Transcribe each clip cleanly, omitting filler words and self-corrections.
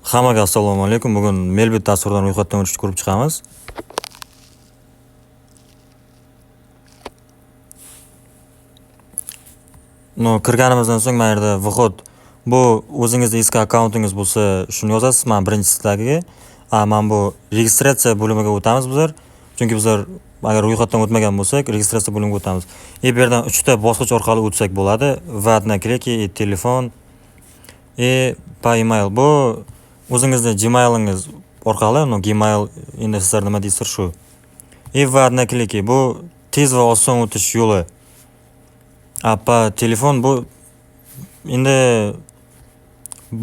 Hammaga assalomu alaykum. Bugun Melbit dasturidan ro'yxatdan o'tishni ko'rib chiqamiz. Kirganimizdan so'ng mana yerda vhod bu o'zingizning eski akkauntingiz bo'lsa, shuni yozasiz. Men birinchisidagiga, men bu registratsiya bo'limiga o'tamiz bizlar. Chunki bizlar agar ro'yxatdan o'tmagan bo'lsak, registratsiya bo'limiga o'tamiz. Bu yerdan 3 ta bosqich orqali o'tsak bo'ladi. Va'dna kliki, telefon, email. Bu o'zingizning Gmailingiz orqali, Gmail endi sizlar nima deysizlar shu. Va'dna kliki bu tez va oson o'tish yo'li. Telefon bu endi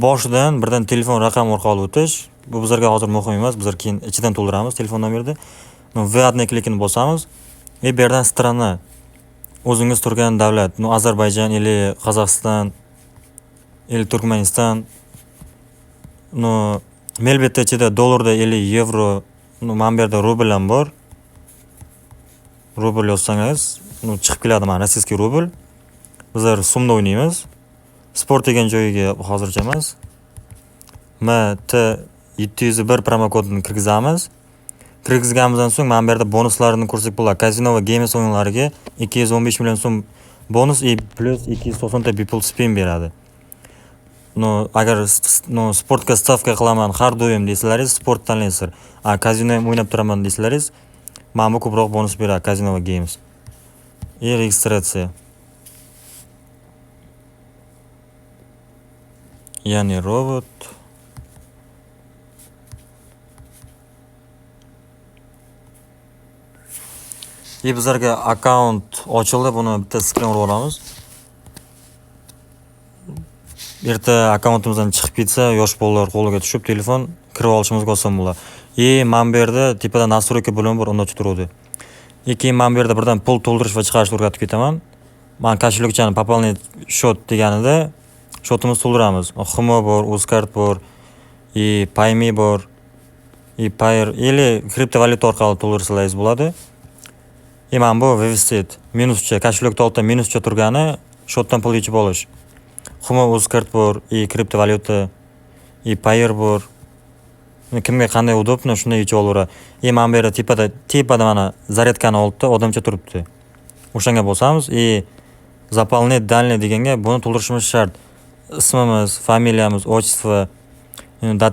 boshidan birdan telefon raqam orqali o'tish. Bu bizlarga hozir muhim emas. Bizlar keyin ichidan to'ldiramiz telefon nomerni. Va'dna klikini bosamiz. Bu yerdan strana o'zingiz turgan davlat, Ozarbayjon, ili Qozog'iston, ili Turkmaniston, Melbitda ichida dollarda 50 yevro, mana bu yerda rubl ham bor. Rubl yozsangiz, chiqib keladi mana rossiyskiy rubl. Bizlar so'mda o'ynaymiz. Sport degan joyiga hozircha emas. MT701 promo kodini kirgizamiz. Kirgizganimizdan so'ng mana bu yerda bonuslarini ko'rsak bo'ladi. Casino va games o'yinlariga 215 million so'm bonus plus 290 ta bepul spin beradi. Agar sportga stavka qilaman har doim deysalaringiz, sport tanlaysizlar. Casino ham o'ynab turaman deysalaringiz, mana bu ko'proq bonus beradi Casino va games. Registratsiya. Ya'ni robot. Bizlarga akkaunt ochildi. Buni bitta skrin urib olamiz. Erta akkauntimizdan chiqib ketsa, yosh bolalar qo'liga tushib telefon kirib olishimizga oson bo'ladi. Mana bu yerda tepada настройка bo'limi bor, unda turadi. Keyin mana bu yerda birdan pul to'ldirish va chiqarishni o'rgatib ketaman. Men kashlikchani пополнить счет deganida shotimizni to'ldiramiz. Humo bor, Uzcard bor, Payme bor, Payer или kriptovalyuta orqali to'ldirsalaringiz bo'ladi. Mana bu вывести minuscha, kashlikda oltda minuscha turgani shotdan pul yechib olish. Humo, Uzcard bor, kriptovalyuta, Payer bor. Kimga qanday udobni shunday yechib olaveradi. Mana bu yerda tepada mana zaryadkani oldida odamcha turibdi. O'shanga bosamiz. Заполнить данные deganga buni to'ldirishimiz shart. Ismimiz, familiyamiz, отчество,